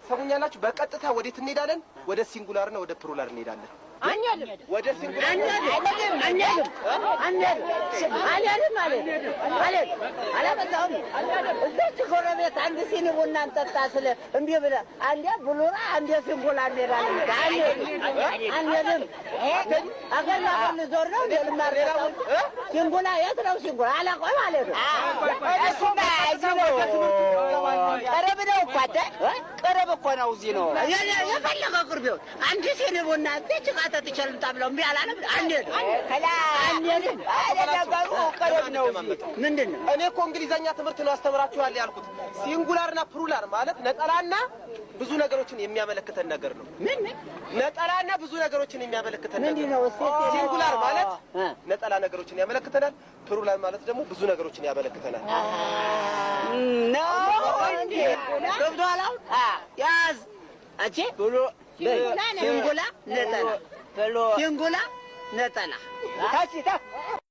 ሰሙኛላችሁ በቀጥታ ወዴት እንሄዳለን? ወደ ሲንጉላር ነው ወደ ፕሉራል እንሄዳለን። ወደ ሲንጉላር እዛች ጎረቤት አንድ ሲኒ ቡና እንጠጣ ስለ እምቢ ብለህ አንዴ ፕሉራል አንዴ ሲንጉላር እንሄዳለን። አንሄድም። አገር ለአገር ልዞር ነው ልማር ሲንጉላር የት ነው ሲንጉላር አላውቀውም ማለት ነው። እሱማ እዚህ ነው ቀረብ ነው እኮ ቀረብ እኮ ነው እዚህ ነው የፈለገ ቅርብ ይሁን አንድ ሲኒ ቡና እዚች ጋር ጠጥቼ ልምጣ ብለው እምቢ አላለም። አንሄድም አንሄድም። ነገሩ ቀረብ ነው። ምንድን ነው? እኔ እኮ እንግሊዘኛ ትምህርት ነው አስተምራችኋል ያልኩት። ሲንጉላርና ፕሉራል ማለት ነጠላና ብዙ ነገሮችን የሚያመለክተን ነገር ነው። ምን ነጠላና ብዙ ነገሮችን የሚያመለክተን ነገር ነው? ሲንጉላር ማለት ነጠላ ነገሮችን ያመለክተናል። ፕሉራል ማለት ደግሞ ብዙ ነገሮችን ያመለክተናል። ነው እንዴ? ገብቶሃል? ያዝ አቼ ሲንጉላ ነጠላ ሲንጉላ ነጠላ